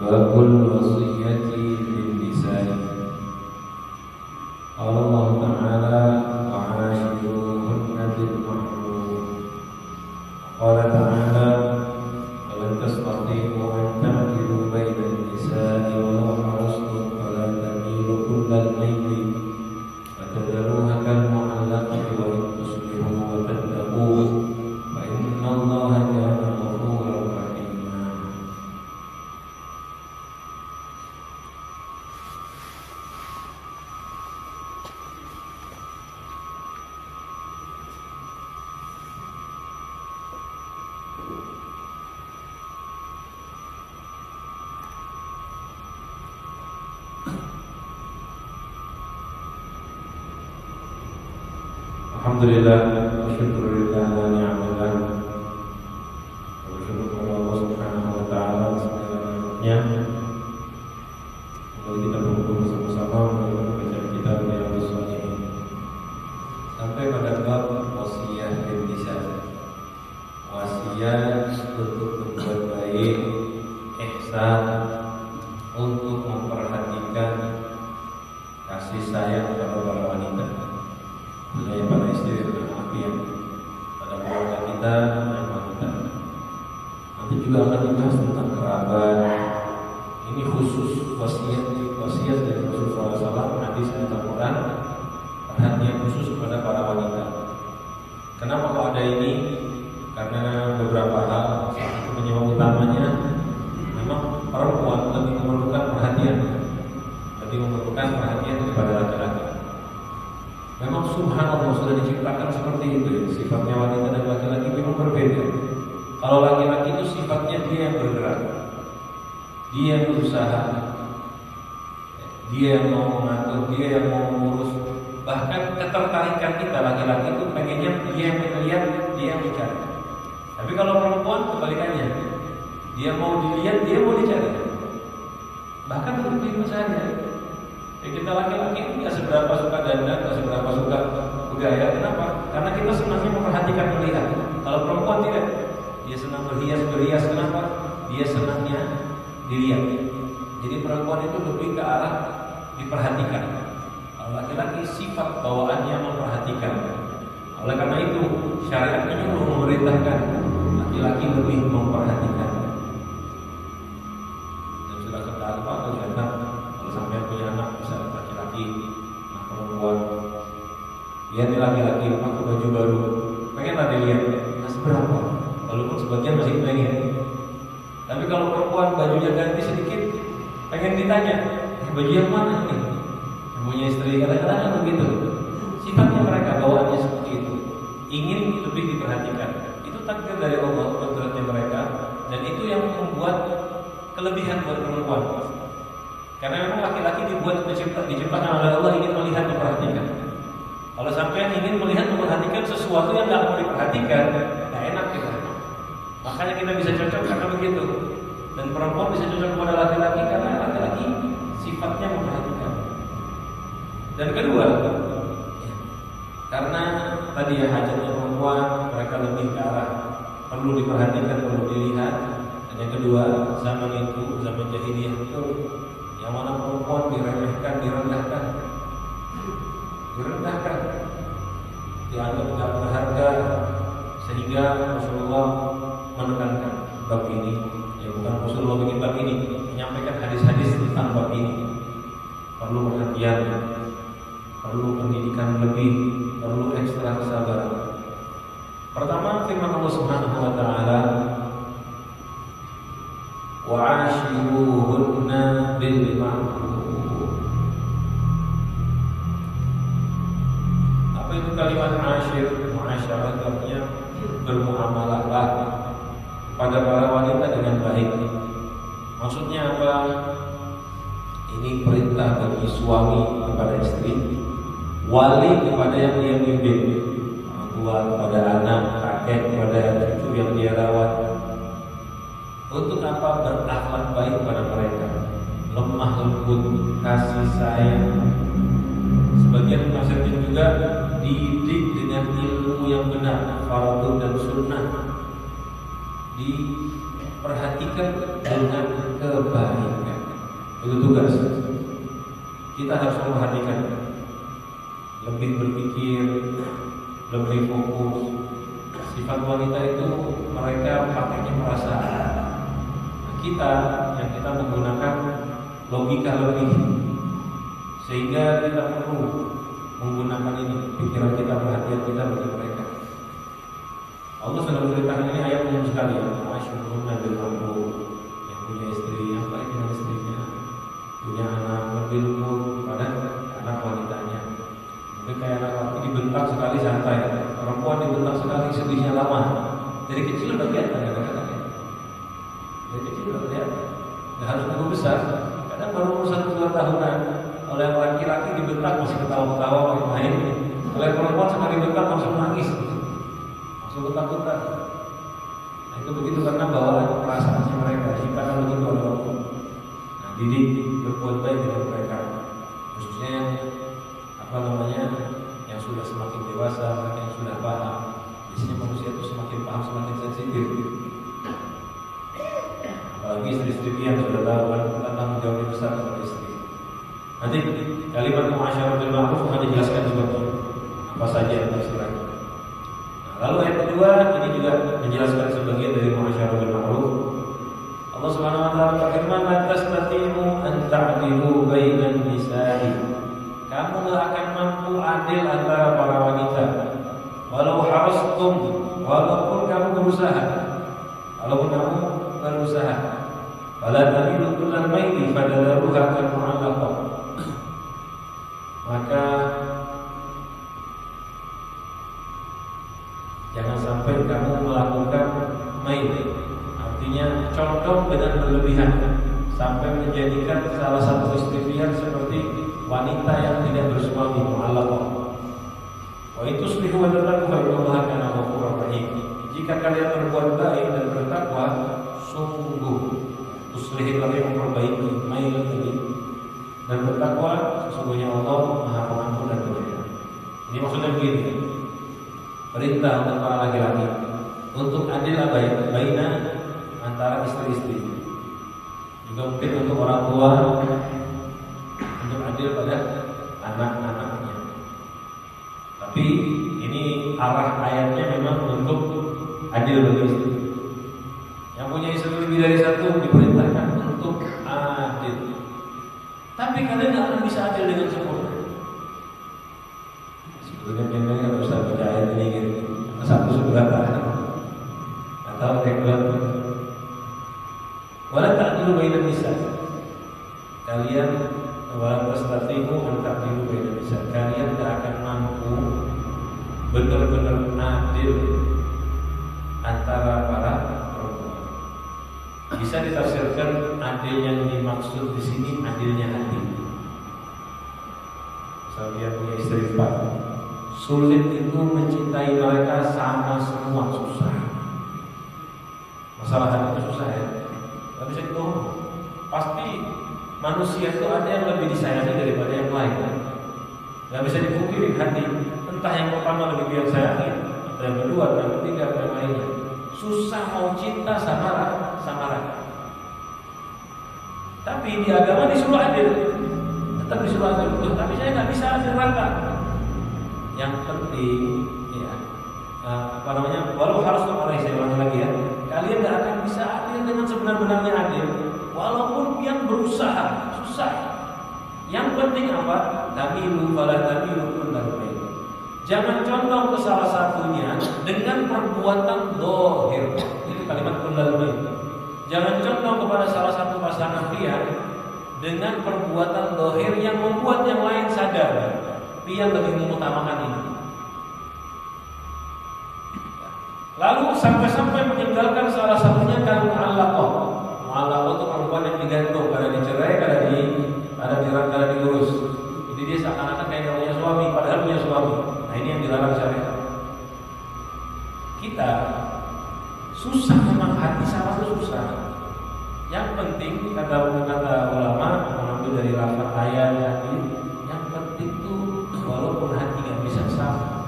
Babul wasiyati lin nisa'i. Allah Ta'ala wa'ashiruhunna bil ma'ruf. Qala Ta'ala walan tastati'u an ta'dilu bainan nisa'i walau harastum fala tamilu kullal mayli fatadharuha kal mu'allaqati wa in tuslihu wa tattaqu fa inna Allaha kana ghafuran rahima. Alhamdulillah wa syukurillah wa ni'mallah. Wa syukur kepada Allah Subhanahu wa taala segala nikmatnya. Mari kita berkumpul bersama-sama membaca kitab Riyadhus Shalihin. Sampai pada bab wasiyah lin nisa. Wasiat untuk berbuat baik, ihsan, untuk memperhatikan kasih sayang kepada para wanita. Hanya pada istri dan anak pada keluarga kita dan wanita. Nanti juga akan dibahas tentang kerabat. Ini khusus wasiat dari Rasulullah SAW, hadis dan Al-Quran, perhatian khusus kepada para wanita. Kenapa kok ada ini? Karena beberapa hal. Satu penyebab utamanya memang perempuan lebih memerlukan perhatian, daripada laki-laki. Memang subhanallah sudah diciptakan seperti itu ya. Sifatnya wanita dan laki-laki memang berbeda. Kalau laki-laki itu sifatnya dia yang bergerak, dia yang berusaha, dia yang mau mengatur, dia yang mau mengurus. Bahkan ketertarikan kita laki-laki itu pengennya dia yang melihat, dia yang mencari. Tapi kalau perempuan kebalikannya, dia mau dilihat, dia mau dicari. Bahkan seperti itu saja. Kita laki-laki itu tidak seberapa suka dandan, tidak seberapa suka bergaya. Kenapa? Karena kita senangnya memperhatikan melihat. Kalau perempuan tidak, dia senang berhias. Kenapa? Dia senangnya dilihat. Jadi perempuan itu lebih ke arah diperhatikan. Kalau laki-laki sifat bawaannya memperhatikan. Oleh karena itu syariat menyuruh memerintahkan laki-laki lebih memperhatikan. Dan sudah kata Pak ternyata sampai punya anak bisa laki-laki, anak perempuan, lihat nih laki-laki pakai baju baru, pengenlah dilihat, nggak seberapa, walaupun sebagian masih pengen. Tapi kalau perempuan bajunya ganti sedikit, pengen ditanya, baju yang mana ini? Yang punya istri kadang-kadang begitu. Sifatnya mereka bawaannya seperti itu, ingin lebih diperhatikan. Itu takdir dari Allah, kodratnya mereka, dan itu yang membuat kelebihan buat perempuan. Karena memang laki-laki diciptakan oleh Allah ingin melihat, memperhatikan. Kalau sampai ingin melihat, memperhatikan sesuatu yang nggak mau diperhatikan, nggak enak kita. Makanya kita bisa cocok karena begitu. Dan perempuan bisa cocok kepada laki-laki karena laki-laki sifatnya memperhatikan. Dan kedua, karena tadi ya hajatnya perempuan, mereka lebih ke arah perlu diperhatikan, perlu dilihat. Dan yang kedua, zaman itu, zaman jahiliyah itu, yang mana perempuan diremehkan, direndahkan, dianggap tidak berharga, sehingga Rasulullah menekankan bab ini. Ya bukan Rasulullah bikin bab ini, menyampaikan hadis-hadis tentang bab ini. Perlu perhatian, perlu pendidikan lebih, perlu ekstra kesabaran. Pertama, firman Allah Subhanahu wa taala, wa'ashiruhunna bil ma'ruf. Apa itu kalimat ashir? Muasyarah artinya bermuamalahlah pada para wanita dengan baik. Maksudnya apa? Ini perintah bagi suami kepada istri, wali kepada yang dia bimbing, orang tua kepada anak, kakek kepada cucu yang dia rawat. Untuk apa? Berakhlak baik pada mereka, lemah lembut, kasih sayang. Sebagian maksudnya juga dididik dengan ilmu yang benar, fardu dan sunnah. perhatikan dengan kebaikan. Itu tugas. Kita harus memperhatikan, lebih berpikir, lebih fokus. Sifat wanita itu mereka pakainya perasaan. Kita menggunakan logika lebih, sehingga kita perlu menggunakan ini pikiran kita, perhatian kita bagi mereka. Allah sudah memberitakan ini ayat umum sekali ya. Asyuruna bil ma'ruf, yang punya istri yang baik dengan istrinya, punya anak lebih lembut pada anak wanitanya. Mungkin kayak anak laki dibentak sekali santai, perempuan dibentak sekali sedihnya lama. Dari kecil udah kelihatan kadang-kadang ya. Dari kecil udah kelihatan. Nggak harus nunggu besar. Kadang baru 1-2 tahunan, oleh yang laki-laki dibentak masih ketawa-ketawa main-main. Oleh perempuan sekali dibentak langsung nangis, langsung ketakutan. Nah, itu begitu karena bawaan perasaan mereka. Jika begitu oleh Allah. Nah, didik berbuat baik dengan mereka, khususnya yang sudah semakin dewasa, yang sudah paham. Biasanya manusia itu semakin paham semakin sensitif. Apalagi istri-istri yang sudah tahu kan tanggung jawab besar kepada istri. Nanti kalimat muasyarah bil ma'ruf akan dijelaskan sebabnya apa saja istilahnya. Nah, lalu yang kedua ini juga menjelaskan sebagian dari muasyarah bil ma'ruf. Allah Subhanahu wa taala berfirman, "La tastati'u an ta'dilu bainan nisa'i." Kamu gak akan mampu adil antara para wanita, walau harastum, walaupun kamu berusaha. Fala tamilu kullal maili fadadaruha kal mu'allaqah. Maka jangan sampai kamu melakukan mail, artinya condong dengan berlebihan sampai menjadikan salah satu istri pilihan seperti wanita yang tidak bersuami, mu'allaqah. Wa ituslihu wa tattaqu fa innallaha kana ghafurur rahim. Jika kalian berbuat baik dan bertakwa, sungguh tuslih kalian memperbaiki mail ini dan bertakwa, sesungguhnya Allah Maha Pengampun dan Penyayang. Ini maksudnya begini. Perintah untuk para laki-laki untuk adil baina antara istri-istri. Juga mungkin untuk orang tua untuk adil pada anak-anaknya. Tapi ini arah ayatnya memang untuk adil bagi istri. Yang punya istri lebih dari satu diperintahkan untuk adil. Tapi kalian tidak akan bisa adil dengan sempurna. Sebetulnya memang kalau bisa baca ayat ini gitu. Satu seberapa atau regular. Wala ta'dilu bainan nisa. Kalian wala tastati'u an ta'dilu bainan nisa. Kalian tidak akan mampu benar-benar adil antara para perempuan. Bisa ditafsirkan adil yang dimaksud di sini adilnya hati. Misalnya punya istri 4, sulit itu mencintai mereka sama semua, susah. Masalah hati itu susah ya. Gak bisa dibohong. Pasti manusia itu ada yang lebih disayangi daripada yang lain. Gak bisa dipungkiri hati. Entah yang pertama lebih dia sayangi, atau yang kedua, atau yang ketiga, atau yang lainnya. Susah mau cinta sama rakyat. Tapi di agama disuruh adil, tetap disuruh adil. Tapi saya nggak bisa adil rata. Yang penting, ya, walau harus kemarin saya ulangi lagi ya, kalian nggak akan bisa adil dengan sebenar-benarnya adil, walaupun yang berusaha susah. Yang penting apa? Tamilu fala tamilu kullal mail. Jangan condong ke salah satunya dengan perbuatan dohir. Itu kalimat kullal mail. Jangan condong kepada salah satu pasangan pria dengan perbuatan dohir yang membuat yang lain sadar dia lebih mengutamakan ini. Lalu sampai-sampai meninggalkan salah satunya kalau mu'allaqah. Mu'allaqah itu perempuan yang digantung, kadang dicerai, kadang diurus. Jadi dia seakan-akan kayak gak punya suami, padahal punya suami. Nah ini yang dilarang syariat. Kita susah memang, hati sama itu susah. Yang penting kata ulama mengambil dari lafaz ayat ini, yang penting tuh walaupun hati nggak bisa sama,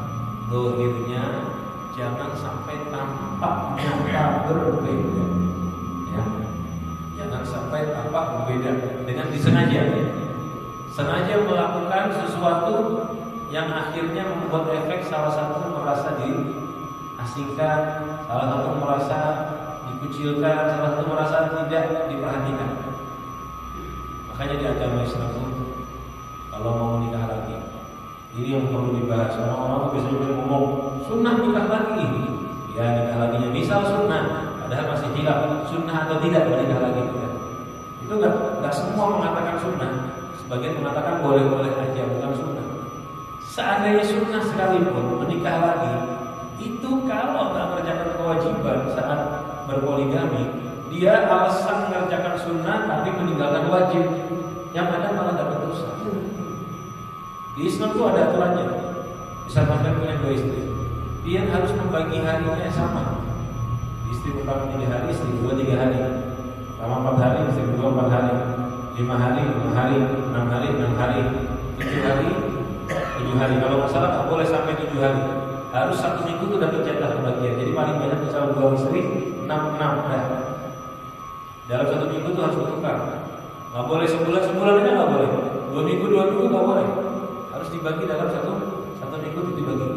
dohirnya jangan sampai tampak nyata berbeda. berbeda dengan disengaja. Sengaja melakukan sesuatu yang akhirnya membuat efek salah satu merasa diasingkan, salah satu merasa dikucilkan, salah satu merasa tidak diperhatikan. Makanya di agama Islam itu kalau mau menikah lagi, ini yang perlu dibahas. Orang-orang biasanya ngomong sunnah nikah lagi, ya nikah laginya misal sunnah, padahal masih hilaf sunnah atau tidak menikah lagi. Itu nggak semua mengatakan sunnah. Sebagian mengatakan boleh-boleh aja, bukan sunnah. Seandainya sunnah sekalipun menikah lagi, itu kalau nggak mengerjakan kewajiban saat berpoligami, dia alasan mengerjakan sunnah tapi meninggalkan wajib, yang ada malah dapat dosa. Di Islam itu ada aturannya. Misalkan punya 2 istri, dia harus membagi harinya sama. Istri pertama 3 hari, istri kedua 3 hari. Pertama 4 hari, istri kedua 4 hari. 5 hari, 5 hari, 6 hari, 6 hari, 7 hari, 7 hari. Kalau nggak salah nggak boleh sampai 7 hari. Harus 1 minggu itu dapat jatah kebagian. Jadi paling banyak misalnya 2 istri, 6 ya. Dalam 1 minggu itu harus bertukar. Nggak boleh sebulan aja nggak boleh. 2 minggu nggak boleh. Harus dibagi dalam satu minggu itu dibagi.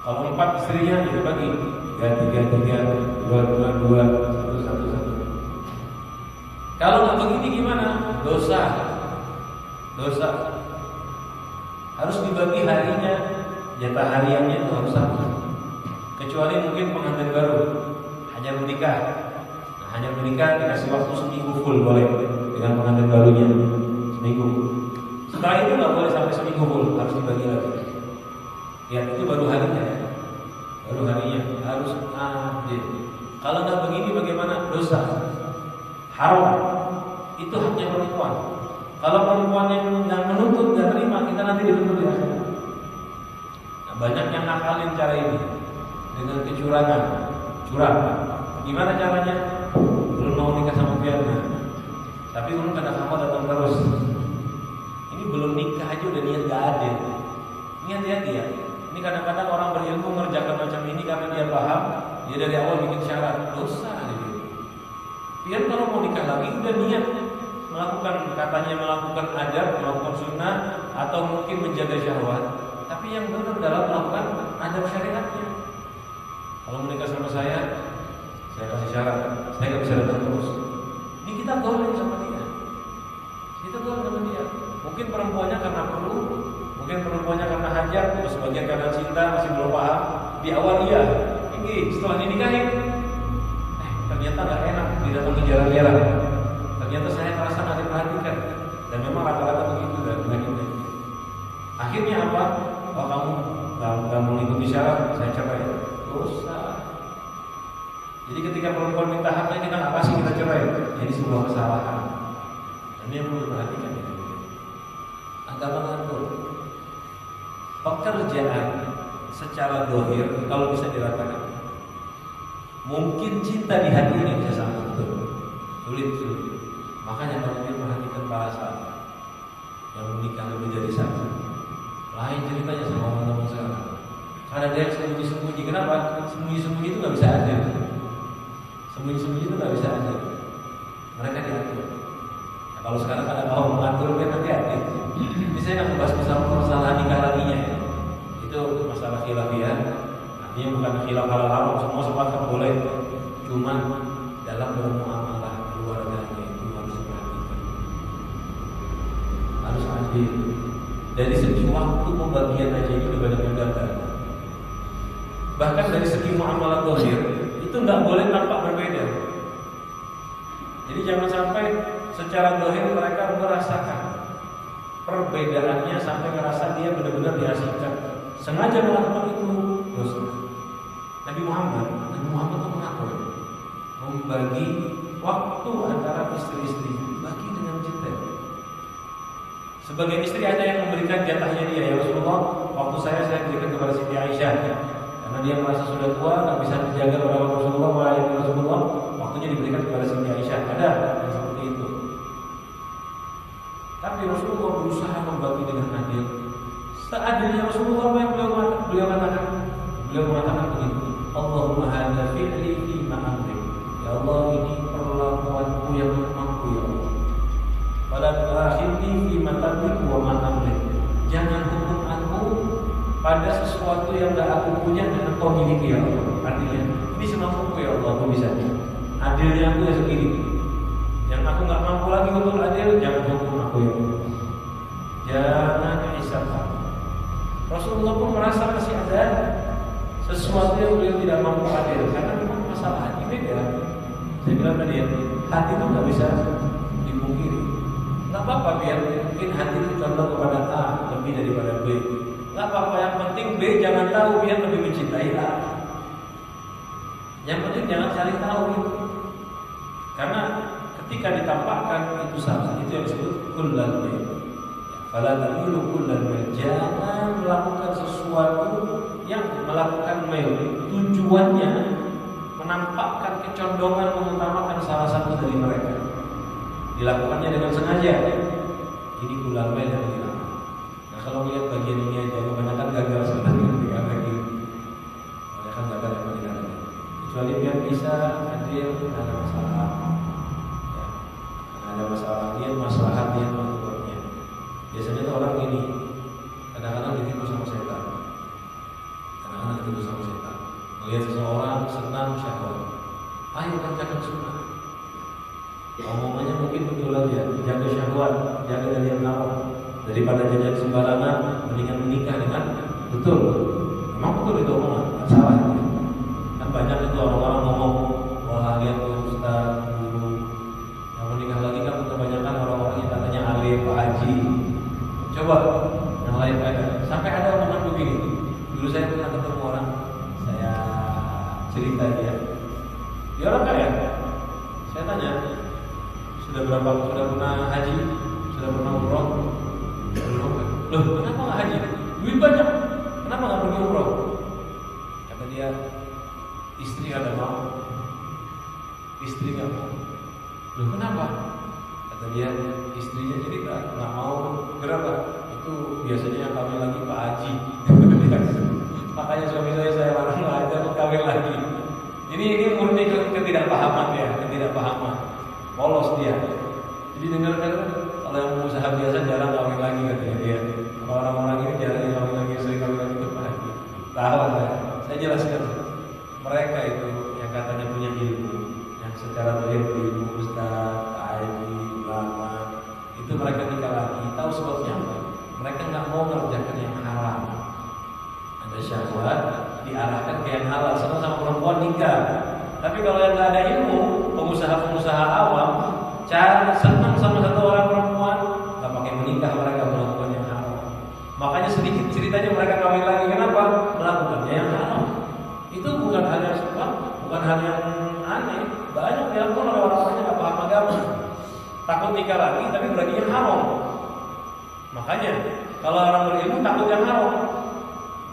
Kalau 4 istrinya dibagi 3, 2, 1. Kalau nggak begini gimana? Dosa. Harus dibagi harinya, jatah hariannya itu harus sama. Kecuali mungkin pengantin baru, hanya menikah. Nah, hanya menikah dikasih waktu seminggu full boleh dengan pengantin barunya seminggu. Setelah itu nggak boleh sampai seminggu full, harus dibagi lagi. Lihat itu baru harinya ya. Baru harinya harus adil. Kalau nggak begini bagaimana? Dosa. Haram. Itu haknya perempuan. Kalau perempuan yang menuntut dan terima, kita nanti dituntut di akhirat. Nah, banyak yang nakalin cara ini dengan kecurangan, curang. Gimana caranya? Belum mau nikah sama piannya, tapi belum kata kamu datang terus. Ini belum nikah aja udah niat gak adil. Niat ya. Ini kadang-kadang orang berilmu mengerjakan macam ini karena dia paham, dia dari awal bikin syarat, dosa. Dia kalau mau nikah lagi udah niat melakukan adab, melakukan sunnah, atau mungkin menjaga syahwat. Tapi yang benar dalam melakukan adab syariatnya. Kalau menikah sama saya kasih syarat, saya nggak bisa datang terus. Ini kita dolim sama dia. Mungkin perempuannya karena perlu, mungkin perempuannya karena hajat, atau sebagian karena cinta masih belum paham. Di awal iya, ini setelah dinikahin. Ternyata nggak enak, tidak ke jalan-jalan. Ternyata saya merasa nggak diperhatikan, dan memang rata-rata begitu dan penyakitnya. Akhirnya apa? Oh kamu nggak mau ikuti syarat, saya cerai. Dosa. Jadi ketika perempuan minta haknya kita nggak kasih, kita cerai. Ini sebuah kesalahan. Ini yang perlu diperhatikan. Agama ngatur pekerjaan secara zahir kalau bisa diratakan. Mungkin cinta di hati ini bisa sama betul. Sulit. Makanya kalau kita perhatikan bahasa yang menikah lebih dari satu. Lain ceritanya sama teman-teman sekarang. Karena dia sembunyi-sembunyi. Kenapa? Sembunyi-sembunyi itu nggak bisa ada. Sembunyi-sembunyi itu nggak bisa ada. Mereka diatur. Nah, kalau sekarang ada mau mengatur kan hati-hati. Ini saya nggak membahas masalah nikah laginya. Itu masalah khilafiyah. Artinya bukan khilaf halal haram, semua sepakat boleh. Cuman dalam bermuamalah keluarganya itu harus diperhatikan. Harus adil. Dari segi waktu pembagian aja itu udah banyak yang gagal. Bahkan dari segi muamalah zahir itu nggak boleh tampak berbeda. Jadi jangan sampai secara zahir mereka merasakan perbedaannya sampai merasa dia benar-benar diasingkan. Sengaja melakukan itu dosa. Nabi Muhammad itu mengatur membagi waktu antara istri-istri, bagi dengan cinta. Sebagian istri ada yang memberikan jatahnya dia, ya Rasulullah, waktu saya berikan kepada Siti Aisyah, karena dia merasa sudah tua, tak bisa dijaga oleh Rasulullah, waktunya diberikan kepada Siti Aisyah. Ada yang seperti itu. Tapi Rasulullah berusaha membagi dengan adil. Seadilnya Rasulullah apa yang beliau katakan? Beliau mengatakan begini, Allahumma hadza fi'li fi ma'amri. Ya Allah, ini perlakuanku yang memangku ya Allah. fi ma tamliku wa ma amlik. Jangan hukum aku pada sesuatu yang gak aku punya dan engkau miliki ya Allah. Artinya, ini semampuku ya Allah, aku bisa. Adilnya aku ya segini. Yang aku gak mampu lagi untuk adil, jangan hukum aku ya Allah. Jangan hisab aku. Rasulullah pun merasa masih ada sesuatu yang beliau tidak mampu adil, karena memang masalah hati beda. Saya bilang tadi ya, hati itu gak bisa dipungkiri. Gak apa-apa biar mungkin hati itu condong kepada A lebih daripada B. Gak apa-apa, yang penting B jangan tahu biar lebih mencintai A. Yang penting jangan saling tahu gitu. Karena ketika ditampakkan itu salah, itu yang disebut kullal bayn. Fala tamilu kullal bayn. Jangan melakukan sesuatu yang melakukan mail tujuannya menampakkan kecondongan mengutamakan salah satu dari mereka. Dilakukannya dengan sengaja. Ini kullal bayn yang dilakukan. Nah, kalau lihat bagian ini aja kebanyakan gagal sebenarnya ketika bagian. Kebanyakan gagal yang tidak ada. Kecuali biar bisa adil, ada masalah. Ya, ada masalah dia, masalah dia menurutnya. Biasanya tuh orang ini kadang-kadang ditipu sama setan. Kadang-kadang ditipu sama setan. Melihat seseorang senang syahwat, ayo kerjakan sunnah. Omongannya mungkin betul aja, jaga syahwat, jaga dari yang haram. Daripada jajan sembarangan, mendingan menikah dengan betul. Memang betul itu omongan, nggak salah. Kan banyak itu orang-orang ngomong, wah lihat tuh ustaz, guru, yang menikah lagi kan kebanyakan orang-orang yang katanya alim, pak haji. Coba yang lain ada, sampai ada omongan begini. Dulu saya pernah ketemu orang, saya cerita dia orang kaya. Saya tanya, sudah pernah haji, sudah pernah umroh? Belum. Loh, kenapa nggak haji? Duit banyak, kenapa nggak pergi umroh? Kata dia, istri ada mau, istri nggak mau. Loh, kenapa? Kata dia, istrinya jadi nggak mau. Kenapa? Itu biasanya yang kawin lagi Pak Haji. Makanya suami saya larang aja untuk kawin lagi. Ini murni ketidakpahaman ya, ketidakpahaman. Polos dia. Jadi dengar-dengar kalau yang usaha biasa jarang kawin lagi katanya dia. Kalau orang-orang ini jarang kawin lagi, sering kawin lagi itu Pak Haji. Tahu saya jelaskan. Mereka itu yang katanya punya ilmu, yang secara berilmu, ustaz, Pak Haji, ulama, itu mereka nikah lagi. Tahu sebabnya apa? Mereka nggak mau mengerjakan yang haram. Ada syahwat, diarahkan ke yang halal. Senang sama perempuan nikah. Tapi kalau yang nggak ada ilmu, pengusaha-pengusaha awam, senang sama satu orang perempuan, nggak pakai menikah, mereka melakukan yang haram. Makanya sedikit ceritanya mereka kawin lagi. Kenapa? Melakukannya yang haram. Itu bukan hal yang suka, bukan hal yang aneh. Banyak dilakukan oleh orang-orang yang nggak paham agama. Takut nikah lagi, tapi berarti yang haram. Makanya kalau orang berilmu takut yang haram,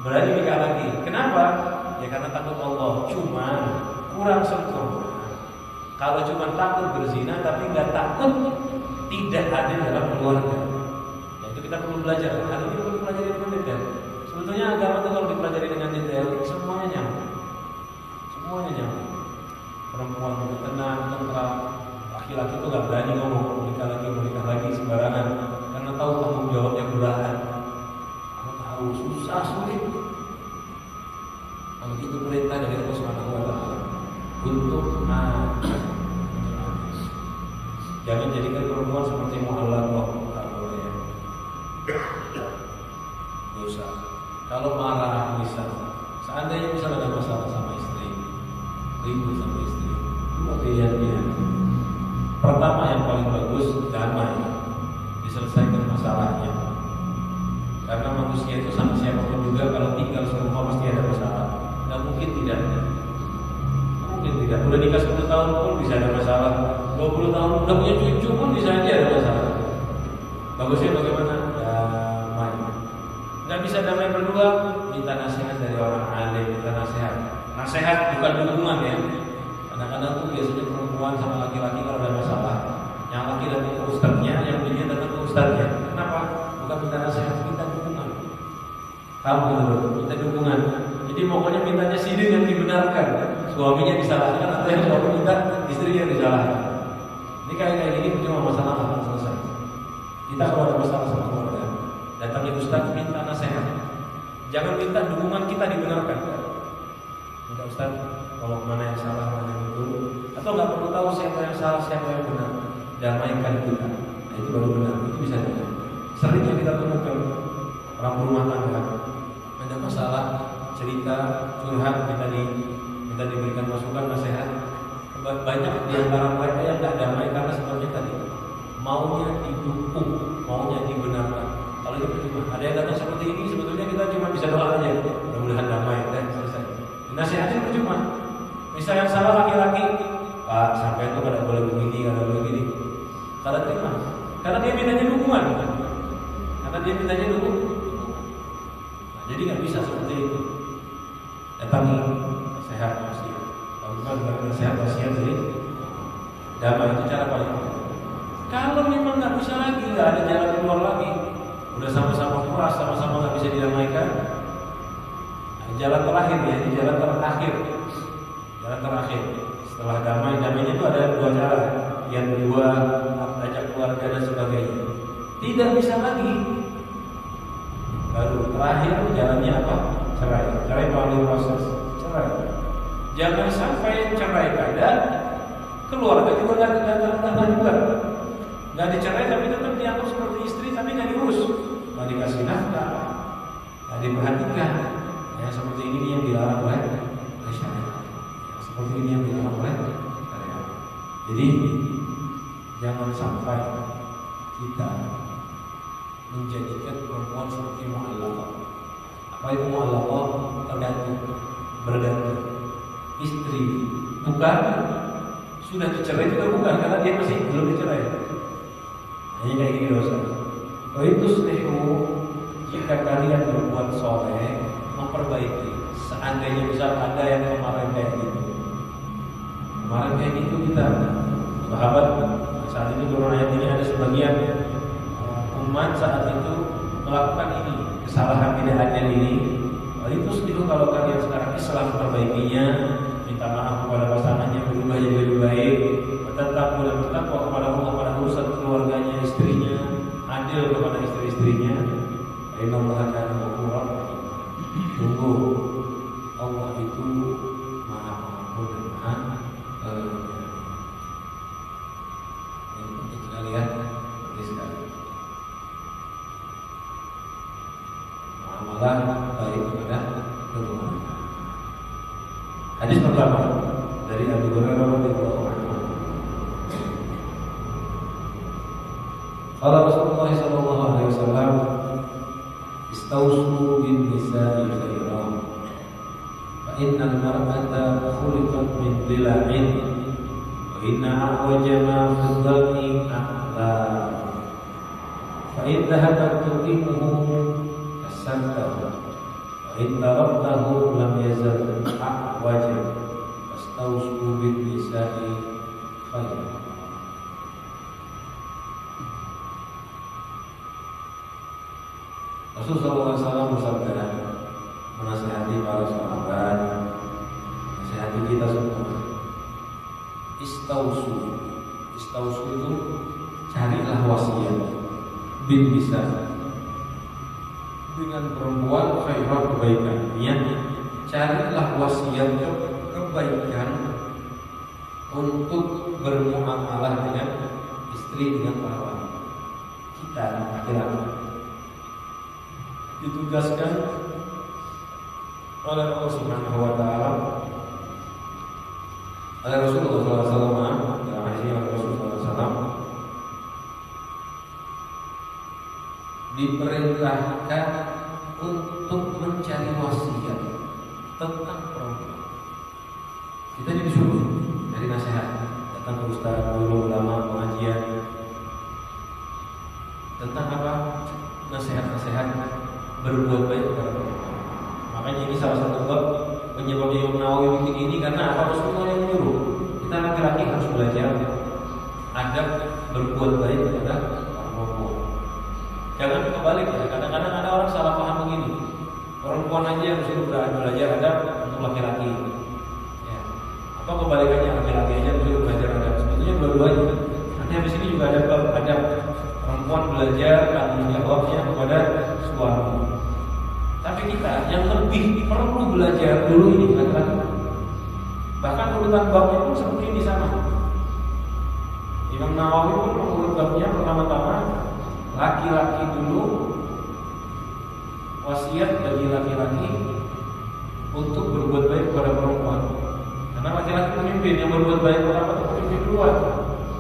berani nikah lagi. Kenapa? Ya karena takut Allah. Cuma kurang sempurna. Kalau cuma takut berzina tapi nggak takut tidak adil dalam keluarga, ya itu kita perlu belajar. Hal ini perlu dipelajari dengan detail. Sebetulnya agama itu kalau dipelajari dengan detail, semuanya nyaman. Semuanya nyaman. Perempuan itu tenang, tentram. Laki-laki itu nggak berani ngomong menikah lagi sembarangan, karena tahu tanggung jawabnya berat. Karena tahu susah sulit. Kalau itu perintah dari Allah Subhanahu wa Ta'ala untuk jangan jadikan perempuan seperti muhallaqah. Tak boleh ya. Dosa. Kalau marah misalnya, seandainya misalnya ada masalah sama istri, ribut sama istri, dua pilihan dia. Pertama yang paling bagus, damai, diselesaikan masalahnya. Karena manusia itu sama siapapun juga kalau tinggal serumah pasti ada masalah. Nggak mungkin tidak. Mungkin tidak. Udah nikah 10 tahun pun bisa ada masalah. 20 tahun udah punya cucu pun bisa aja ada masalah. Bagusnya bagaimana? Damai. Nggak bisa damai berdua, minta nasihat dari orang alim, minta nasihat. Nasihat bukan dukungan ya. Kadang-kadang tuh biasanya perempuan sama laki-laki kalau ada masalah, yang laki datang ke ustadznya, yang bininya datang ke ustadznya. Kenapa? Bukan minta nasihat, minta dukungan. Kamu betul, minta dukungan. Jadi pokoknya mintanya sini yang dibenarkan. Suaminya disalahkan atau yang suami minta istrinya disalahkan. Ini kayak gini cuma masalah akan selesai. Kita kalau ada masalah sama keluarga, datangi Ustaz, minta nasihat. Jangan minta dukungan kita dibenarkan. Minta Ustaz, kalau mana yang salah, mana yang betul, atau nggak perlu tahu siapa yang salah, siapa yang benar. Damaikan kita. Nah, itu baru benar. Itu bisa benar. Seringnya kita temukan orang rumah tangga ada masalah, cerita, curhat, kita diberikan masukan, nasihat. Banyak di antara mereka yang tidak damai karena sebenarnya tadi maunya didukung, maunya dibenarkan. Kalau itu percuma. Ada yang datang seperti ini, sebetulnya kita cuma bisa doa aja, mudah-mudahan damai dan selesai. Nasihatnya percuma. Misal yang salah laki-laki, Pak, sampai itu kada boleh begini, kada boleh begini. Kada terima. Karena dia mintanya dukungan. Nah, jadi nggak bisa seperti itu. Datangi sehat wasiat. Kalau bukan sehat wasiat jadi damai itu cara paling penting. Kalau memang nggak bisa lagi, nggak ada jalan keluar lagi, udah sama-sama keras, sama-sama nggak bisa didamaikan. Jalan terakhir ya, jalan terakhir. Setelah damainya itu ada dua cara. Yang kedua, ajak keluarga dan sebagainya. Tidak bisa lagi. Baru terakhir jalannya apa? Cerai melalui proses cerai. Jangan sampai cerai kada, keluarga juga nggak dicerai tapi tetap dianggap seperti istri tapi nggak diurus, nggak dikasih nafkah, nggak diperhatikan. Ya seperti ini yang dilarang oleh syariat. Seperti ini yang dilarang oleh syariat. Jadi jangan sampai kita menjadikan perempuan seperti mu'allaqah. Apa itu mu'allaqah? Tergantung, bergantung. Istri bukan, sudah dicerai juga bukan, karena dia masih belum dicerai. Hanya kayak gini dosa. Kalau itu sesuatu, jika kalian berbuat soleh, memperbaiki. Seandainya misal ada yang kemarin kayak gitu kita sahabat saat itu turun ayat ini, ada sebagian umat saat itu melakukan ini, kesalahan tidak adil ini. Itu sedih kalau kalian sekarang Islam perbaikinya, minta maaf kepada pasangannya, berubah jadi lebih baik, bertakwa kepada Allah, kepada urusan keluarganya, istrinya, adil kepada istri-istrinya. Inna Allah kana ghafurur rahim. Tunggu, Allah itu Maha Pengampun dan Maha Penyayang. Ini penting kita lihat seperti sekali. Muamalah baik kepada kedua. Hadis pertama dari Abu Hurairah radhiyallahu anhu. Qala Rasulullah sallallahu alaihi wasallam, "Istausu bin nisa'i khairan. Fa innal mar'ata khuliqat min dhila'in wa inna a'waja ma fi dhalli a'la. Fa in dhahabat tuqimuhu kasartahu wa in taraktahu lam yazal a'waja. Istausu bin nisa'i khairan." Rasulullah SAW bersabda, menasihati para sahabat, menasihati kita semua. Istausu itu carilah wasiat bin bisa dengan perempuan khairat kebaikan. Carilah wasiat kebaikan untuk bermuamalah dengan istri, dengan para wanita. Kita laki-laki ditugaskan oleh Allah Subhanahu wa taala, oleh Rasulullah SAW, dalam hadis ini oleh Rasulullah SAW diperintahkan untuk mencari wasiat tentang perempuan. Kita disuruh dari nasihat, datang ke ustaz, guru, ulama, pengajian tentang apa? Nasihat-nasihat berbuat baik kepada perempuan. Makanya ini salah satu sebab penyebabnya Imam Nawawi bikin ini, karena apa? Rasulullah yang menyuruh kita laki-laki harus belajar adab berbuat baik kepada perempuan. Jangan kebalik ya. Kadang-kadang ada orang salah paham begini, perempuan aja yang disuruh belajar adab untuk laki-laki. Ya. Atau kebalikannya, laki-laki aja disuruh belajar adab. Sebetulnya dua-duanya. Nanti habis ini juga ada bab adab perempuan belajar tanggung jawabnya kepada suami. Tapi kita yang lebih perlu belajar dulu ini laki-laki. Bahkan urutan babnya pun seperti ini sama. Imam Nawawi pun mengurut babnya pertama-tama laki-laki dulu, wasiat bagi laki-laki untuk berbuat baik kepada perempuan. Karena laki-laki pemimpin, yang berbuat baik pertama itu pemimpin duluan,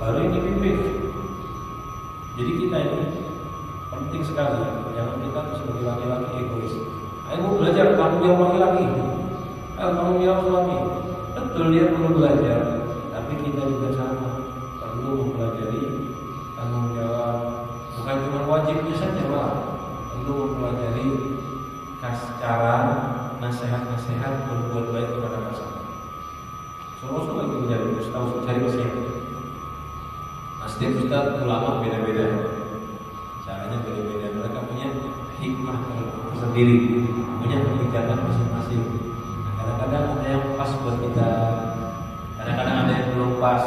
baru yang dipimpin. Jadi kita ini penting sekali. Jangan kita tuh sebagai laki-laki egois. Ayo belajar tanggung jawab laki-laki. Ayo tanggung jawab suami. Betul dia perlu belajar, tapi kita juga sama perlu mempelajari tanggung jawab. Bukan cuma wajibnya saja, malah perlu mempelajari cara nasihat-nasihat berbuat baik kepada pasangan. Rasul lagi menjadi ustaz cari kesiapan. Nah, setiap ustaz ulama beda-beda, caranya beda-beda. Mereka punya hikmah tersendiri, punya kebijakan masing-masing. Nah, kadang-kadang ada yang pas buat kita, kadang-kadang ada yang belum pas.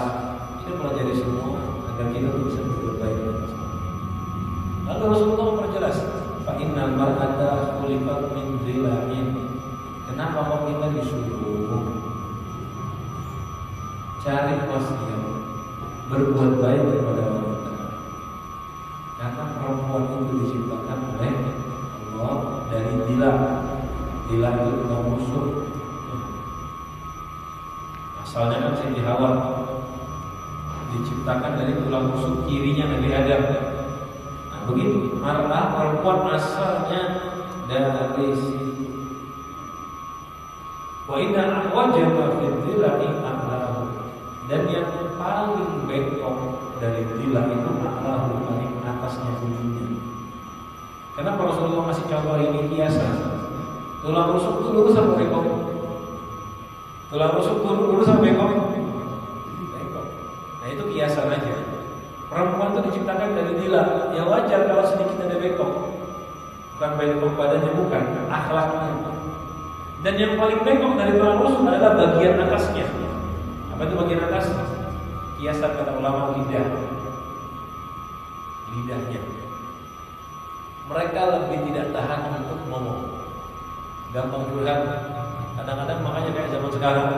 Kita pelajari semua agar kita bisa berbuat baik dengan pasangan. Lalu Rasulullah memperjelas, fa innal mar'ata khuliqat min dhila'in. Kenapa kok kita disuruh cari wasiat berbuat baik kepada wanita? Karena perempuan itu diciptakan oleh Allah dari dila. Dila itu tulang rusuk. Asalnya kan Siti Hawa diciptakan dari tulang rusuk kirinya Nabi Adam. Nah begitu, mar'ah perempuan asalnya dari situ. Wa inna wajaba fil dilai a'lahu. Dan yang paling bengkok dari dila itu a'lahu, paling atasnya ujungnya. Kenapa Rasulullah masih contoh ini kiasan? Tulang rusuk itu lurus sama bengkok? Tulang rusuk itu lurus sama bengkok? Bengkok. Nah itu kiasan aja. Perempuan itu diciptakan dari dila. Ya wajar kalau sedikit ada bengkok. Bukan bengkok badannya, bukan, akhlaknya. Dan yang paling bengkok dari tulang rusuk adalah bagian atasnya. Apa itu bagian atas? Kiasan kata ulama lidah. Lidahnya. Mereka lebih tidak tahan untuk ngomong, gampang curhat. Kadang-kadang makanya kayak zaman sekarang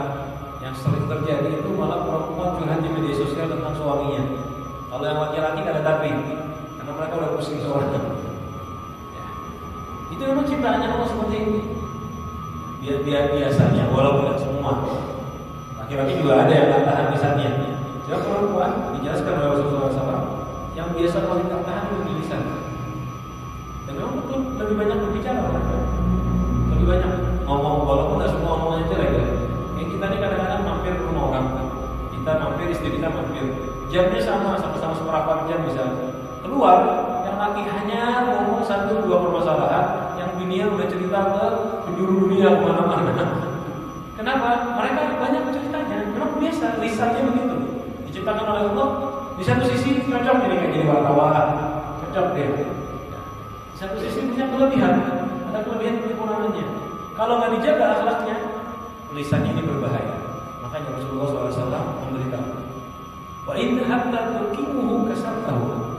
yang sering terjadi itu malah perempuan curhat di media sosial tentang suaminya. Kalau yang laki-laki ada tapi, karena mereka udah pusing seorang. Ya. Itu memang ciptaannya Allah seperti ini. Biasanya, walaupun tidak semua. Laki-laki juga ada yang tak tahan lisannya. Jadi perempuan dijelaskan oleh Rasulullah SAW yang biasa paling tak tahan itu lisan. Dan memang betul lebih banyak berbicara mereka, lebih banyak ngomong, walaupun tidak semua ngomongnya jelek ya. Kita ini kadang-kadang mampir ke rumah orang, kita mampir, istri kita mampir, jamnya sama-sama seperempat jam bisa keluar. Yang laki hanya ngomong 1-2 permasalahan, yang dunia udah cerita ke penjuru dunia kemana-mana. Kenapa? Mereka banyak ceritanya, memang biasa, lisannya begitu. Diciptakan oleh Allah, di satu sisi cocok jadi wartawan, cocok dia. Satu sisi punya kelebihan, ada kelebihan kekurangannya. Kalau nggak dijaga akhlaknya, lisannya ini berbahaya. Makanya Rasulullah SAW memberitahu, wa in hatta tuqimuhu kasartahu.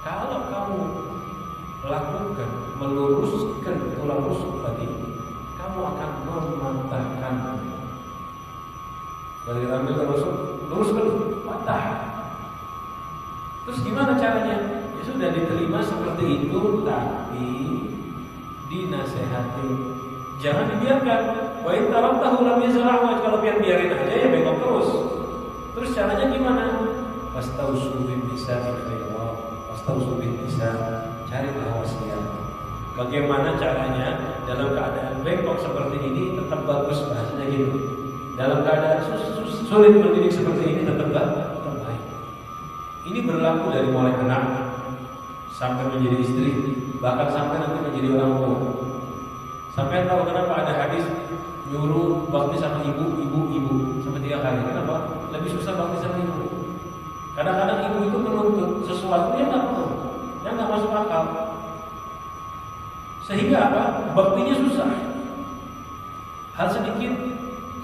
Kalau kamu lakukan meluruskan tulang rusuk tadi, kamu akan mematahkan. Dari ambil rusuk, luruskan, patah. Terus gimana caranya? Sudah diterima seperti itu, tapi dinasehati. Jangan dibiarkan. Wa in taraktahu lam yazra'u. Kalau biarin aja ya bengkok terus. Terus caranya gimana? Fastausu bin nisa'i khairan. Fastausu bin nisa'. Carilah wasiat. Bagaimana caranya dalam keadaan bengkok seperti ini tetap bagus, bahasanya gitu. Dalam keadaan sulit mendidik seperti ini tetap baik. Ini berlaku dari mulai anak sampai menjadi istri, bahkan sampai nanti menjadi orang tua. Sampai tahu kenapa ada hadis nyuruh bakti sama ibu sampai 3 kali. Kenapa? Lebih susah bakti sama ibu. Kadang-kadang ibu itu menuntut sesuatu yang nggak perlu, yang nggak masuk akal, sehingga apa? Baktinya susah. Hal sedikit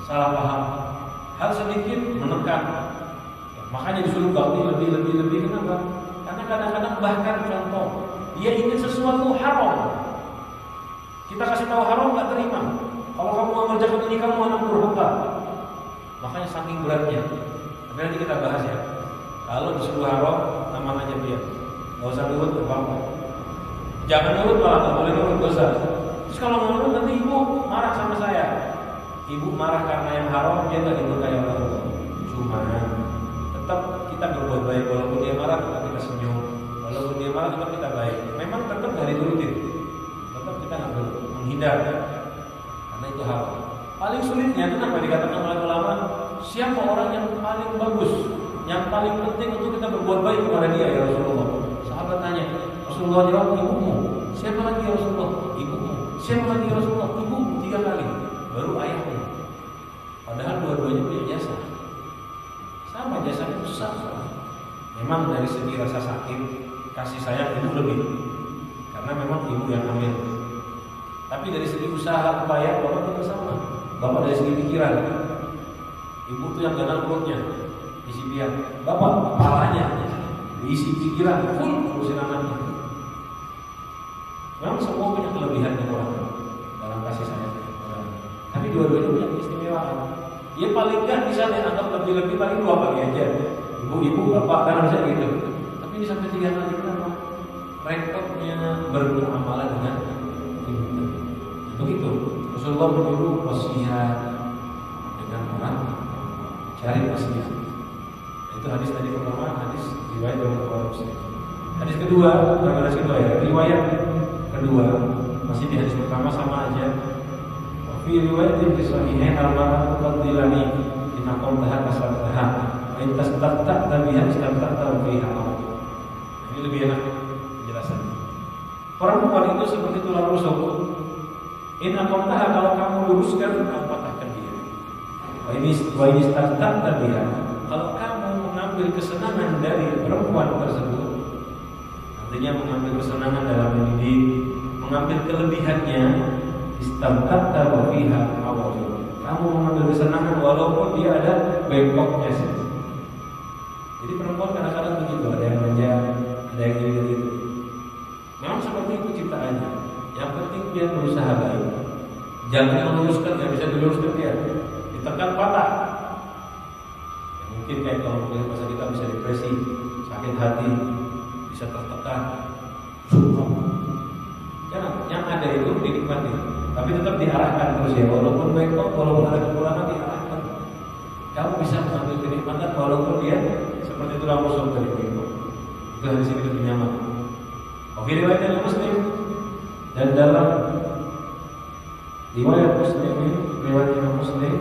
salah paham, hal sedikit menekan. Makanya disuruh bakti lebih. Kenapa? Karena kadang-kadang bahkan contoh, dia ingin sesuatu haram, kita kasih tahu haram nggak terima. Kalau kamu mengerjakan ini kamu anak durhaka. Makanya saking beratnya. Tapi nanti kita bahas ya. Kalau disuruh haram, aman aja dia. Nggak usah nurut, apa-apa. Jangan nurut malah, nggak boleh nurut, dosa. Terus kalau nggak nurut nanti ibu marah sama saya. Ibu marah karena yang haram, dia nggak diberkahi oleh Allah. Cuma tetap kita berbuat baik, walaupun dia marah tetap kita senyum, walaupun dia marah tetap kita baik. Memang tetap nggak diturutin, tetap kita nggak boleh menghindar, karena itu haram. Paling sulitnya kenapa dikatakan oleh ulama, siapa orang yang paling bagus, yang paling penting untuk kita berbuat baik kepada dia ya Rasulullah. Sahabat tanya, Rasulullah jawab, ibumu. Siapa lagi ya Rasulullah? Ibumu. Siapa lagi ya Rasulullah? Ibu 3 kali, baru ayahmu. Padahal dua-duanya punya jasa. Sama jasanya besar. Memang dari segi rasa sakit, kasih sayang ibu lebih, karena memang ibu yang hamil. Tapi dari segi usaha upaya bapak juga sama. Bapak dari segi pikiran, ibu tuh yang gagal perutnya, isi dia. Bapak kepalanya diisi pikiran, full urusin anaknya. Memang semua punya kelebihan dan kekurangan dalam kasih sayang. Tapi dua-duanya punya keistimewaan. Dia paling nggak bisa dianggap lebih-lebih paling 2 kali aja. Ibu-ibu, bapak kan harusnya gitu. Tapi ini sampai 3 kali, kenapa? Rekodnya bermuamalah dengan ibu. Begitu. Rasulullah menyuruh wasiat dengan orang, cari wasiat. Itu hadis tadi pertama, hadis riwayat dari Bukhari Muslim. Hadis kedua, hadis kedua ya. Riwayat kedua masih di hadis pertama sama aja. Fi riwayat di sahihain al-mar'atu qadilani inaqam taha kasataha wa in tastatta biha istatta fiha. Ini lebih enak penjelasannya. Perempuan itu seperti tulang rusuk. In aqamtaha, kalau kamu luruskan kamu patahkan dia. Wa in istatta biha, kalau kamu mengambil kesenangan dari perempuan tersebut, artinya mengambil kesenangan dalam mendidik, mengambil kelebihannya, istamtatta wa fiha awajul. Kamu mengambil kesenangan walaupun dia ada bengkoknya sih. Jadi perempuan kadang-kadang begitu, ada yang manja, ada yang gitu. Memang seperti itu ciptaannya. Yang penting dia berusaha baik. Jangan meluruskan, nggak bisa diluruskan dia, ditekan patah. Ya, mungkin kayak kalau masa kita bisa depresi, sakit hati, bisa tertekan, sumpah. Jangan, yang ada itu dinikmati, tapi tetap diarahkan terus ya. Walaupun bengkok, walaupun ada kekurangan, diarahkan. Kamu bisa mengambil kenikmatan walaupun dia seperti tulang rusuk dari bengkok. Itu hadis ini lebih nyaman. Oke, riwayat yang Muslim dan dalam riwayat Muslim ini, riwayat yang Muslim,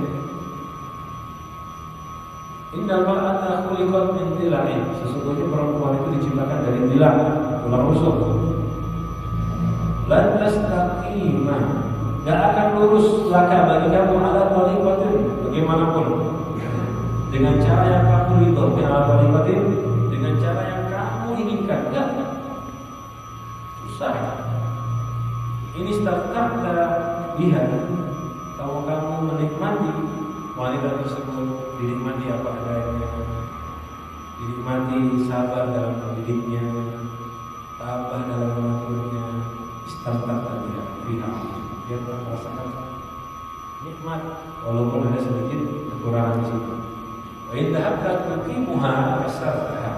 Innal mar'ata khuliqat min dila'in. Sesungguhnya perempuan itu diciptakan dari dilang, tulang rusuk. Lan tastaqima, gak akan lurus laka bagi kamu ala tariqatin, bagaimanapun, dengan cara yang kamu ridho, ala tariqatin, dengan cara yang kamu inginkan. Enggak. Susah. Ini startata biha. Kalau kamu menikmati wanita tersebut, dinikmati apa adanya, dinikmati sabar dalam mendidiknya, tabah dalam mengaturnya, istamtata biha. Dia merasakan nikmat walaupun ada sedikit kekurangan di situ. Wa in tahabta tuqimuha kasarha.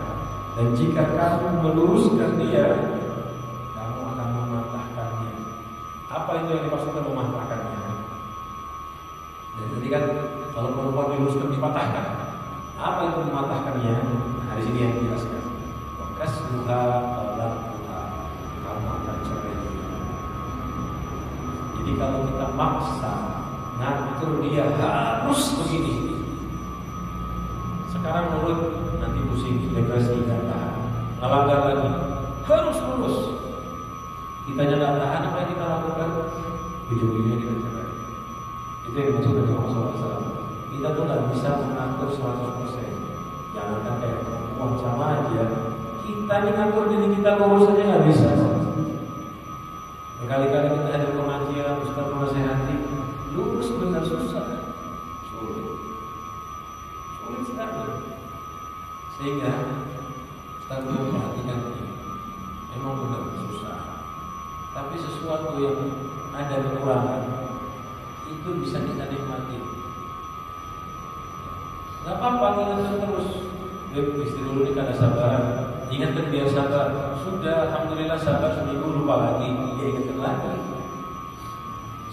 Dan jika kamu meluruskan dia, kamu akan mematahkannya. Apa itu yang dimaksudkan mematahkannya? Dan tadi kan kalau perempuan diluruskan dipatahkan. Apa itu mematahkannya? Nah, di sini yang dijelaskan. Wakasluha talaqha, kamu akan cerai. Jadi kalau kita maksa ngatur dia harus begini, sekarang nurut, nanti pusing, depresi, gak tahan, ngelanggar lagi, harus lurus. Kita nggak tahan, apa yang kita lakukan? Ujung-ujungnya kita cerai. Itu yang dimaksud dari Rasulullah SAW. Kita tuh nggak bisa mengatur 100%. Jangankan kayak perempuan, sama aja. Kita nih ngatur diri kita lurus aja nggak bisa. Berkali-kali kita hadir pengajian, Ustaz menasehati, lurus benar susah, sulit sekali. Sehingga Tapi perhatikan ini, memang benar susah. Tapi sesuatu yang ada kekurangan itu bisa kita nikmati. Gak apa-apa, ingatkan terus. Istri dulu ini kada sabaran, ingatkan biar sabar. Sudah, alhamdulillah sabar, seminggu lupa lagi, dia ingatkan lagi.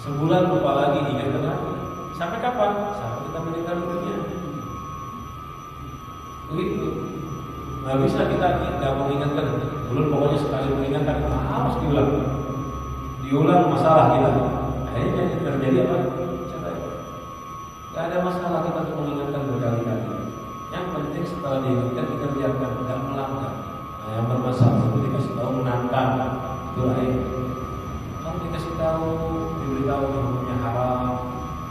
Sebulan lupa lagi, ingatkan lagi. Sampai kapan? Sampai kita meninggal dunia. Begitu. Nggak bisa kita nggak mengingatkan. Belum pokoknya sekali mengingatkan harus diulang masalah kita. Akhirnya terjadi apa? Nggak ada masalah kita untuk mengingatkan berkali-kali. Yang penting setelah diingatkan kita biarkan, tidak melanggar. Nah, yang bermasalah itu dikasih tahu menantang, itu lain. Kalau dikasih tahu, diberitahu hukumnya haram,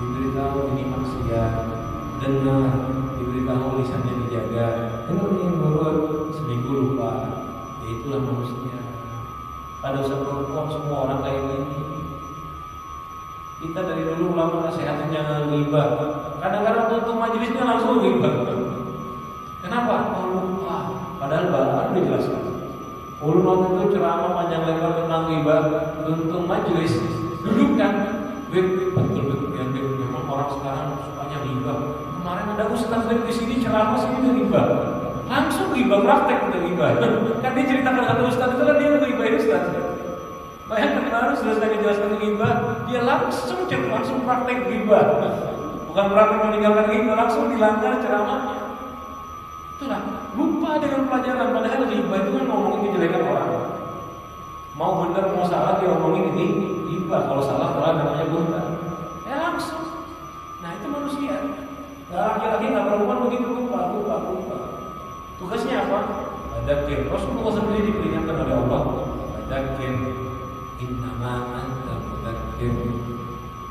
diberitahu ini maksiat, dengar, diberitahu lisannya dijaga, dengerin nurut, seminggu lupa. Ya itulah manusia. Ada usaha perempuan semua orang kayak gini. Kita dari dulu ulama nasihatin jangan ghibah. Kadang-kadang tutup majelisnya langsung ghibah. Kenapa? Oh, lupa. Padahal bahan dijelaskan. Ulun waktu itu ceramah panjang lebar tentang ghibah, tutup majelis, dudukkan. Betul yang memang orang sekarang sukanya ghibah. Kemarin ada ustaz di sini ceramah sini ghibah. Langsung ghibah, praktek kita ghibah. Kan dia ceritakan kata ustaz itu kan dia ghibah ustaz. Bayangkan kemarin sudah saya jelaskan ghibah, dia langsung praktek ghibah. Bukan praktek meninggalkan ghibah, langsung dilanggar ceramahnya. Itulah, lupa dengan pelajaran. Padahal ghibah itu kan ngomongin kejelekan orang. Mau benar mau salah dia ngomongin ini ghibah. Kalau salah namanya bunta. Ya langsung. Nah itu manusia. Nah, laki-laki nggak perempuan begitu lupa. Tugasnya apa? Dzakir. Rasulullah sendiri diperingatkan oleh Allah. Dzakir. Innama anta mudzakir.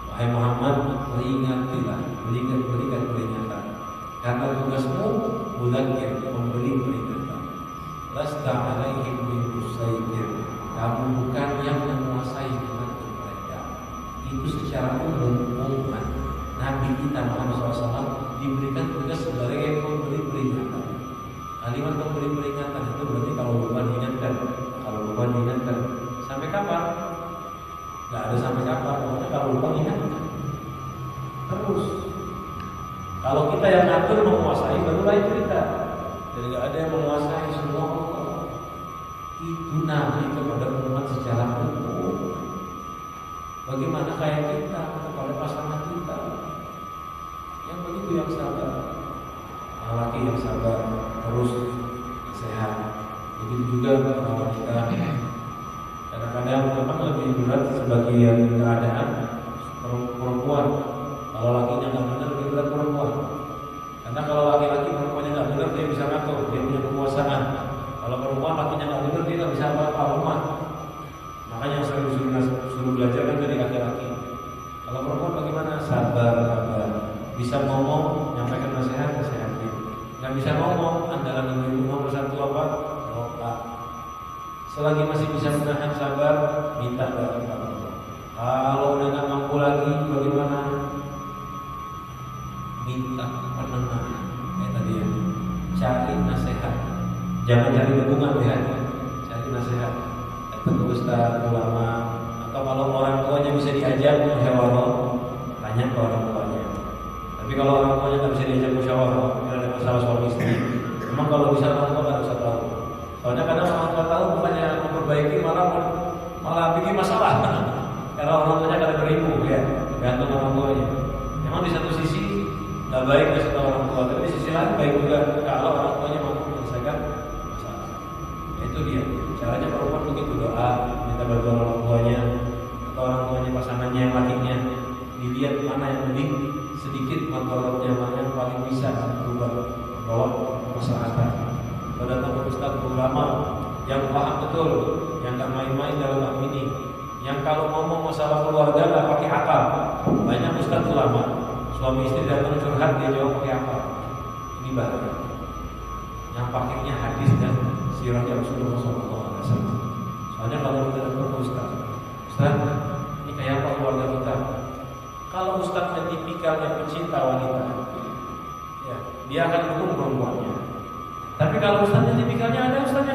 Wahai Muhammad, peringatlah, berikan peringatan. Karena tugasmu mudzakir, memberi peringatan. Lasta alaihim bimusaitir. Kamu bukan yang menguasai dengan mereka. Itu secara umum Nabi kita Muhammad SAW diberikan tugas sebagai pemberi peringatan. Kalimat pemberi peringatan itu berarti kalau lupa diingatkan. Sampai kapan? Gak ada sampai kapan. Pokoknya kalau lupa ingatkan terus. Kalau kita yang ngatur menguasai, barulah itu kita. Jadi gak ada yang menguasai semua. Itu Nabi kepada umat secara umum. Bagaimana kayak kita kepada pasangan kita? Yang begitu yang sabar, yang laki yang sabar, terus sehat. Begitu juga wanita. Kadang-kadang memang lebih berat sebagian keadaan perempuan. Kalau lakinya nggak benar, lebih berat perempuan. Karena kalau laki-laki perempuannya nggak benar, dia bisa ngatur, dia punya kekuasaan. Kalau perempuan lakinya nggak benar, dia nggak bisa apa-apa rumah. Makanya yang sering suruh belajar kan dari laki-laki. Kalau perempuan bagaimana? Sabar. Bisa ngomong, nyampaikan nasihatnya. Nggak bisa ngomong, andalan ibu nomor satu apa? Doa. Selagi masih bisa menahan sabar, minta doa. Kalau udah nggak mampu lagi, bagaimana? Minta penenangan. Tadi ya, cari nasihat. Jangan cari dukungan ya, cari nasihat. Ketemu ustaz, ulama, atau kalau orang tuanya bisa diajak musyawarah, tanya ke orang tuanya. Tapi kalau orang tuanya nggak bisa diajak musyawarah, ada masalah suami istri. Memang kalau bisa orang tua nggak usah tahu. Soalnya kadang orang tua tahu bukannya memperbaiki, malah bikin masalah. Karena orang tuanya kadang berilmu ya, gantung orang tuanya. Memang di satu sisi nggak baik kasih tahu orang tua, tapi di sisi lain baik juga kalau orang tuanya mampu menyelesaikan masalah. Itu dia. Caranya perempuan begitu, doa, minta bantuan orang tuanya atau orang tuanya pasangannya yang lakinya. Dilihat mana yang lebih sedikit motorotnya, mana yang paling bisa berubah membawa kemaslahatan. Kalau datang ke ustaz ulama yang paham betul, yang gak main-main dalam hal ini, yang kalau ngomong masalah keluarga gak pakai akal. Banyak ustaz ulama suami istri datang curhat, dia jawab pakai akal. Ini bahaya. Yang pakainya hadis dan sirahnya Rasulullah SAW. Soalnya kalau kita datang ke ustaz, ini kayak apa keluarga kita? Kalau ustaznya tipikalnya pencinta wanita, ya, dia akan dukung perempuannya. Tapi kalau ustaznya tipikalnya, ada ustaznya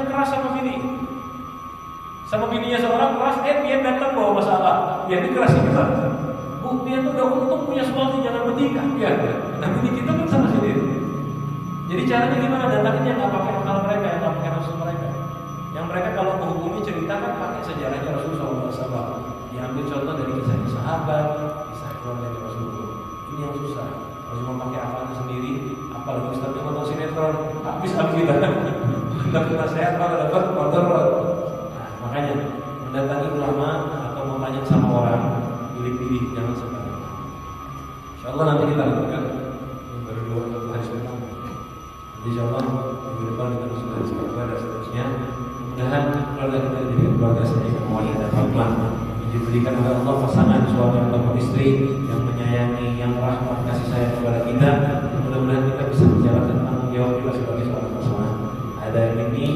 Sama bininya seorang keras, dia datang bawa masalah. Dia ini keras juga. Bu, dia tuh gak untung punya suami, jangan bertingkah. Ya, nah bini kita kan sama sendiri. Jadi caranya gimana? Datangnya nggak pakai akal mereka, yang nggak pakai nafsu mereka. Yang mereka kalau menghukumi cerita kan pakai sejarahnya Rasulullah SAW. Diambil contoh dari kisah sahabat, kisah keluarga Rasulullah. Ini yang susah. Kalau cuma pakai akalnya sendiri, apalagi Ustaznya nonton sinetron, habis kita. Dapat nasihat, dapat motor. Makanya mendatangi ulama atau membanyak sama orang, pilih-pilih, jangan sembarangan. Insyaallah nanti kita lakukan yang baru 2 atau hari sebelum. Insyaallah minggu depan kita masuk hari sebelum dan seterusnya. Mudah-mudahan keluarga kita jadi keluarga yang mulia dan hikmah, diberikan oleh Allah pasangan suami atau istri yang menyayangi, yang rahmat kasih sayang kepada kita. Mudah-mudahan kita bisa menjalankan tanggung jawab kita sebagai seorang pasangan. Ada yang ini